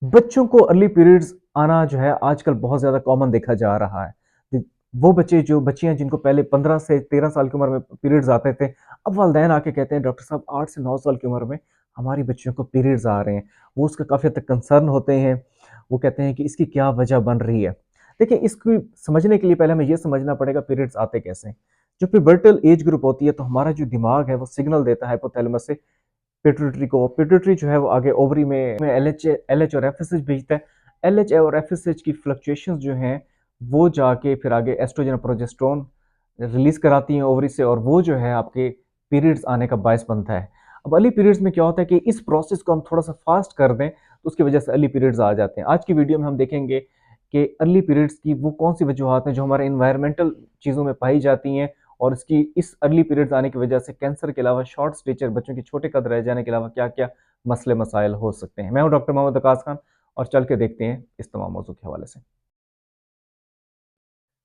बच्चों को early periods आना जो है आजकल बहुत ज़्यादा कॉमन देखा जा रहा है। जी, वो बच्चे जो बच्चियाँ जिनको पहले 15 से 13 साल की उम्र में पीरियड्स आते थे, अब वालिदैन आके कहते हैं डॉक्टर साहब 8 से 9 साल की उम्र में हमारी बच्चियों को पीरियड्स आ रहे हैं। वो उसका काफ़ी हद तक कंसर्न होते हैं। वो कहते हैं कि इसकी क्या वजह बन रही है? देखिए इसको समझने के लिए पहले हमें ये समझना पड़ेगा पीरियड्स आते कैसे हैं? जब प्यूबर्टल एज ग्रुप होती है तो हमारा जो दिमाग है वो सिग्नल देता है हाइपोथैलेमस से पिट्यूटरी को। पिट्यूटरी जो है वो आगे ओवरी में एलएच और एफएसएच भेजता है। एलएच और एफएसएच की फ्लक्चुएशंस जो हैं वो जाके फिर आगे एस्ट्रोजन और प्रोजेस्टेरोन रिलीज कराती हैं ओवरी से और वो जो है आपके पीरियड्स आने का बायस बनता है। अब अर्ली पीरियड्स में क्या होता है कि इस प्रोसेस को हम थोड़ा सा फास्ट कर दें तो उसकी वजह से अर्ली पीरियड्स आ जाते हैं। आज की वीडियो में हम देखेंगे कि अर्ली पीरियड्स की वो कौन सी वजूहत हैं जो हमारे इन्वायरमेंटल चीज़ों में पाई जाती हैं और इसकी इस अर्ली पीरियड्स आने की वजह से कैंसर के अलावा शॉर्ट स्टेचर बच्चों के छोटे कद रह जाने के अलावा क्या-क्या मसले मसाइल हो सकते हैं। मैं हूं डॉक्टर मोहम्मद अकास खान और चल के देखते हैं इस तमाम मौजू के हवाले से।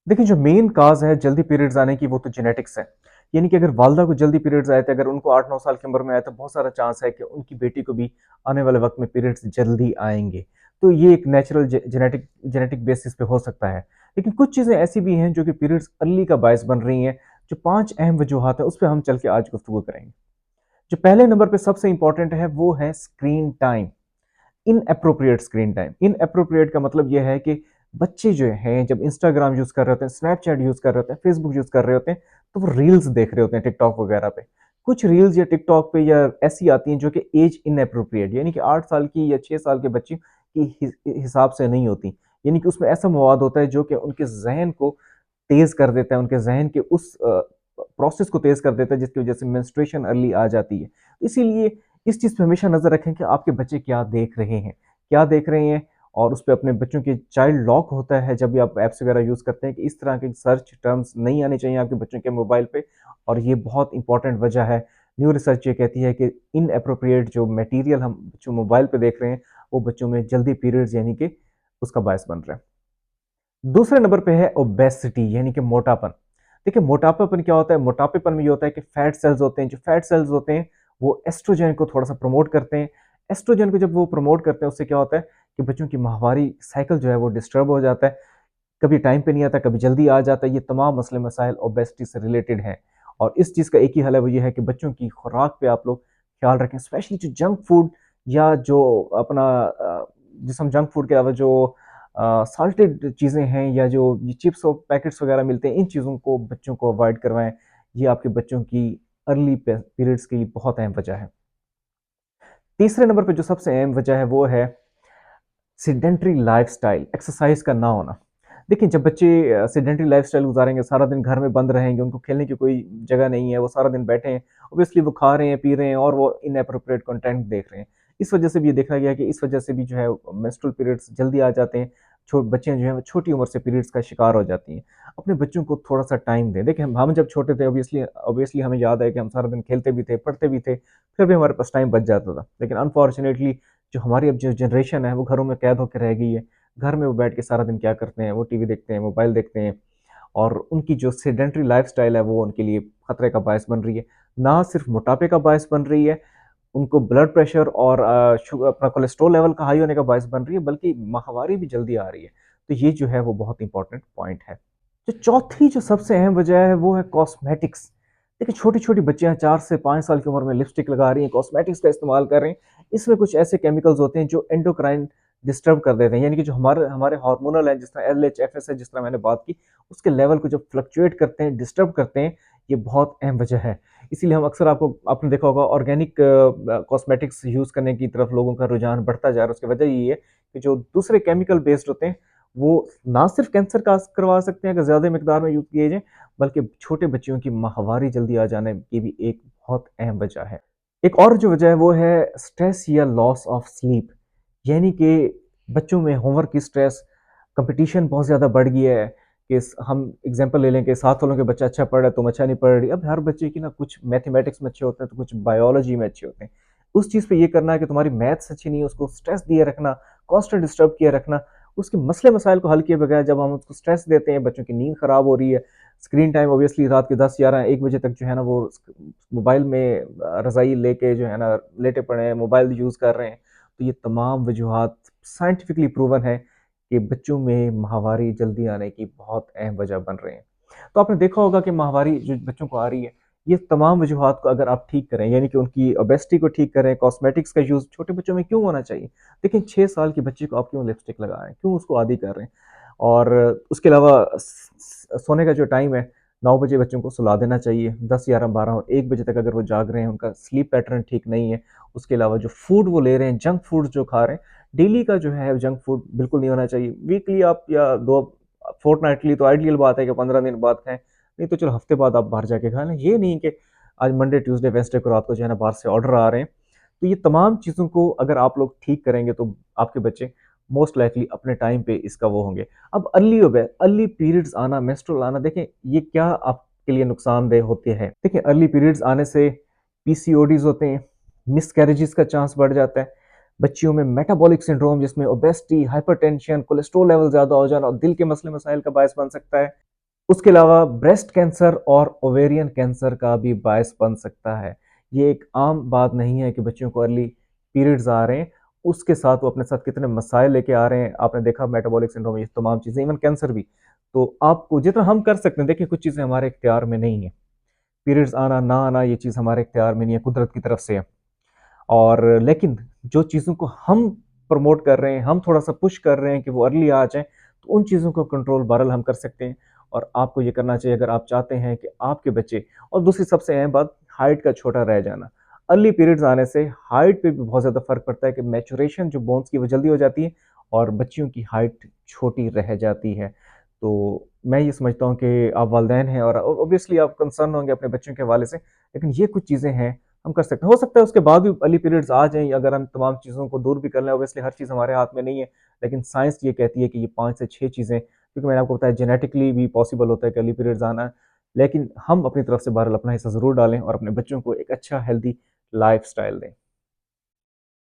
देखिए जो मेन काज है जल्दी पीरियड्स आने की वो तो जेनेटिक्स है। यानी कि अगर वालदा को जल्दी पीरियड्स आए थे, अगर उनको 8-9 साल की उम्र में आया तो बहुत सारा चांस है कि उनकी बेटी को भी आने वाले वक्त में पीरियड्स जल्दी आएंगे। तो ये एक नेचुरल जेनेटिक जेनेटिक बेसिस पे हो सकता है। लेकिन कुछ चीज़ें ऐसी भी हैं जो कि पीरियड्स अर्ली का बायस बन रही हैं। जो 5 अहम वजूहत हैं उस पे हम चल के आज गुफ्तगू करेंगे। जो पहले नंबर पे सबसे इंपॉर्टेंट है वो है screen time. Inappropriate screen time. Inappropriate का मतलब यह है कि बच्चे जो हैं जब इंस्टाग्राम यूज कर रहे होते हैं, स्नैपचैट यूज कर रहे होते हैं, फेसबुक यूज कर रहे होते हैं, तो वो रील्स देख रहे होते हैं टिकटॉक वगैरह पे। कुछ रील्स या टिकटॉक पे या ऐसी आती हैं जो कि एज इनएप्रोप्रिएट यानी कि 8 साल की या 6 साल के बच्चे की हिसाब से नहीं होती। यानी कि उसमें ऐसा मवाद होता है जो कि उनके जहन को तेज कर देता है, उनके जहन के उस प्रोसेस को तेज कर देता है जिसकी वजह से मेंस्ट्रुएशन अर्ली आ जाती है। इसीलिए इस चीज़ पे हमेशा नज़र रखें कि आपके बच्चे क्या देख रहे हैं, क्या देख रहे हैं और उस पे अपने बच्चों के चाइल्ड लॉक होता है जब भी आप ऐप्स वगैरह यूज़ करते हैं कि इस तरह के सर्च टर्म्स नहीं आने चाहिए आपके बच्चों के मोबाइल पे और ये बहुत इंपॉर्टेंट वजह है। न्यू रिसर्च ये कहती है कि इनएप्रोप्रिएट जो मटेरियल हम बच्चों मोबाइल पे देख रहे हैं, वो बच्चों में जल्दी पीरियड्स यानी कि उसका बायस बन रहा है। दूसरे नंबर पे है ओबेसिटी यानी कि मोटापन। देखिए मोटापापन क्या होता है? मोटापेपन में ये होता है कि फैट सेल्स होते हैं, जो फैट सेल्स होते हैं वो एस्ट्रोजन को थोड़ा-सा प्रमोट करते हैं। एस्ट्रोजन को जब वो प्रमोट करते हैं उससे क्या होता है कि बच्चों की माहवारी साइकिल जो है वो डिस्टर्ब हो जाता है। कभी टाइम पे नहीं आता, कभी जल्दी आ जाता है। ये तमाम मसले मसाइल ओबेसिटी से रिलेटेड हैं और इस चीज़ का एक ही हल है वो ये है कि बच्चों की खुराक पे आप लोग ख्याल रखें। स्पेशली जो जंक फूड या जो अपना जिसे हम जंक फूड के अलावा जो साल्टेड चीज़ें हैं या जो ये चिप्स और पैकेट्स वगैरह मिलते हैं, इन चीज़ों को बच्चों को अवॉइड करवाएँ। ये आपके बच्चों की अर्ली पीरियड्स के लिए बहुत अहम वजह है। तीसरे नंबर पे जो सबसे अहम वजह है वो है सेडेंटरी लाइफ़स्टाइल, एक्सरसाइज़ का ना होना। देखिए जब बच्चे सेडेंटरी लाइफ़स्टाइल गुज़ारेंगे, सारा दिन घर में बंद रहेंगे, उनको खेलने की कोई जगह नहीं है, वो सारा दिन बैठे हैं, ऑब्वियसली वो खा रहे हैं, पी रहे हैं और वो इनएप्रोप्रिएट कंटेंट देख रहे हैं। इस वजह से भी ये देखा गया है कि इस वजह से भी जो है मेंस्ट्रुअल पीरियड्स जल्दी आ जाते हैं। बच्चियाँ जो हैं वो छोटी उम्र से पीरियड्स का शिकार हो जाती हैं। अपने बच्चों को थोड़ा-सा टाइम दें। देखिए हम जब छोटे थे ऑब्वियसली ऑब्वियसली हमें याद है कि हम सारा दिन खेलते भी थे, पढ़ते भी थे, फिर भी हमारे पास टाइम बच जाता था। लेकिन अनफॉर्चुनेटली जो हमारी अब जो जनरेशन है वो घरों में कैद होके रह गई है। घर में वो बैठ के सारा दिन क्या करते हैं, वो टीवी देखते हैं, मोबाइल देखते हैं और उनकी जो सेडेंटरी लाइफ़स्टाइल है वो उनके लिए खतरे का बायस बन रही है। ना सिर्फ़ मोटापे का बायस बन रही है, उनको ब्लड प्रेशर और अपना कोलेस्ट्रॉल लेवल का हाई होने का बायस बन रही है, बल्कि माहवारी भी जल्दी आ रही है। तो ये जो है वो बहुत इम्पोर्टेंट पॉइंट है। जो चौथी जो सबसे अहम वजह है वो है कॉस्मेटिक्स। देखिए छोटी-छोटी बच्चियाँ 4 से 5 साल की उम्र में लिपस्टिक लगा रही हैं, कॉस्मेटिक्स का इस्तेमाल कर रही हैं। इसमें कुछ ऐसे केमिकल्स होते हैं जो एंडोक्राइन डिस्टर्ब कर देते हैं। यानी कि जो हमारे हमारे हार्मोनल है जिस तरह एलएच, एफएसएच जिस तरह मैंने बात की, उसके लेवल को जब फ्लक्चुएट करते हैं, डिस्टर्ब करते हैं, ये बहुत अहम वजह है। इसीलिए हम अक्सर आपने देखा होगा ऑर्गेनिक कॉस्मेटिक्स यूज़ करने की तरफ लोगों का रुझान बढ़ता जा रहा है। उसकी वजह यही है कि जो दूसरे केमिकल बेस्ड होते हैं, वो ना सिर्फ़ कैंसर का करवा सकते हैं अगर ज़्यादा मिकदार में यूज़ किए जाएँ, बल्कि छोटे बच्चियों की माहवारी जल्दी आ जाने की भी एक बहुत अहम वजह है। एक और जो वजह है वो है स्ट्रेस या लॉस ऑफ स्लीप। यानी कि बच्चों में होमवर्क की स्ट्रेस, कंपटीशन बहुत ज़्यादा बढ़ गई है कि हम एग्जांपल ले लें कि 7 सालों के बच्चा अच्छा पढ़ रहा है, तुम अच्छा नहीं पढ़ रही। अब हर बच्चे की ना कुछ मैथमेटिक्स में अच्छे होते हैं, तो कुछ बायोलॉजी में अच्छे होते हैं। उस चीज़ पे ये करना है कि तुम्हारी मैथ्स अच्छी नहीं है, उसको स्ट्रेस दिए रखना, कांस्टेंट डिस्टर्ब किए रखना, उसके मसले मसाइल को हल किए बगैर जब हम उसको स्ट्रेस देते हैं, बच्चों की नींद खराब हो रही है, स्क्रीन टाइम ऑब्वियसली रात के 10, 11, 1 बजे तक जो है ना वो मोबाइल में रज़ाई लेके जो है ना लेटे पड़े हैं, मोबाइल यूज़ कर रहे हैं। तो ये तमाम वजूहात साइंटिफिकली प्रूवन है कि बच्चों में माहवारी जल्दी आने की बहुत अहम वजह बन रहे हैं। तो आपने देखा होगा कि माहवारी जो बच्चों को आ रही है, ये तमाम वजूहात को अगर आप ठीक करें, यानी कि उनकी ओबेसिटी को ठीक करें, कॉस्मेटिक्स का यूज़ छोटे बच्चों में क्यों होना चाहिए? देखिए 6 साल के बच्चे को आप क्यों लिपस्टिक लगा रहे हैं? क्यों उसको आदी कर रहे हैं? और उसके अलावा सोने का जो टाइम है, 9 बजे बच्चों को सुला देना चाहिए। 10, 11, 12 और 1 बजे तक अगर वो जाग रहे हैं, उनका स्लीप पैटर्न ठीक नहीं है, उसके अलावा जो फूड वो ले रहे हैं, जंक फूड जो खा रहे हैं, डेली का जो है जंक फूड बिल्कुल नहीं होना चाहिए। वीकली आप या 2 फोर्टनाइटली तो आइडियल बात है कि 15 दिन बाद खाएँ, नहीं तो चलो हफ्ते बाद आप बाहर जाके खा लें। ये नहीं कि आज मंडे, ट्यूसडे, वेडनेसडे को रात को जो है ना बाहर से ऑर्डर आ रहे हैं। तो ये तमाम चीज़ों को अगर आप लोग ठीक करेंगे तो आपके बच्चे मोस्ट लाइकली अपने टाइम पे इसका वो होंगे। अब अर्ली पीरियड्स आना, मेंस्ट्रुअल आना, देखें ये क्या आपके लिए नुकसानदेह होते हैं। देखिए अर्ली पीरियड्स आने से पीसीओडीज़ होते हैं, मिसकैरेजेस का चांस बढ़ जाता है, बच्चियों में मेटाबॉलिक सिंड्रोम जिसमें ओबेसिटी, हाइपरटेंशन, कोलेस्ट्रॉल लेवल ज़्यादा हो जाना और दिल के मसले मसाइल का बायस बन सकता है। उसके अलावा ब्रेस्ट कैंसर और ओवेरियन कैंसर का भी बायस बन सकता है। ये एक आम बात नहीं है कि बच्चों को अर्ली पीरियड्स आ रहे हैं, उसके साथ वो अपने साथ कितने मसाइल लेके आ रहे हैं। आपने देखा मेटाबॉलिक सिंड्रोम, ये तमाम चीज़ें, इवन कैंसर भी। तो आपको जितना हम कर सकते हैं, देखिए कुछ चीज़ें हमारे इख्तियार में नहीं है। पीरियड्स आना, ना आना, ये चीज़ हमारे इख्तियार में नहीं है, कुदरत की तरफ से है। और लेकिन जो चीज़ों को हम प्रमोट कर रहे हैं, हम थोड़ा-सा पुश कर रहे हैं कि वो अर्ली आ जाएँ, तो उन चीज़ों को कंट्रोल बहरहाल हम कर सकते हैं। और आपको ये करना चाहिए अगर आप चाहते हैं कि आपके बच्चे, और दूसरी सबसे अहम बात, हाइट का छोटा रह जाना। अर्ली पीरियड्स आने से हाइट पे भी बहुत ज़्यादा फ़र्क पड़ता है कि मैच्योरेशन जो बोन्स की वो जल्दी हो जाती है और बच्चियों की हाइट छोटी रह जाती है। तो मैं ये समझता हूँ कि आप वालिदैन हैं और ऑब्वियसली आप कंसर्न होंगे अपने बच्चों के हवाले से, लेकिन ये कुछ चीज़ें हैं हम कर सकते हैं। हो सकता है उसके बाद भी अर्ली पीरियड्स आ जाएँ, अगर हम तमाम चीज़ों को दूर भी कर लें, ऑब्वियसली हर चीज़ हमारे हाथ में नहीं है, लेकिन साइंस ये कहती है कि ये 5 से 6 चीज़ें, क्योंकि मैंने आपको बताया जेनेटिकली भी पॉसिबल होता है कि अर्ली पीरियड्स आना, लेकिन हम अपनी तरफ से बहरहाल अपना हिस्सा ज़रूर डालें और अपने बच्चों को एक अच्छा हेल्दी लाइफ़स्टाइल दें।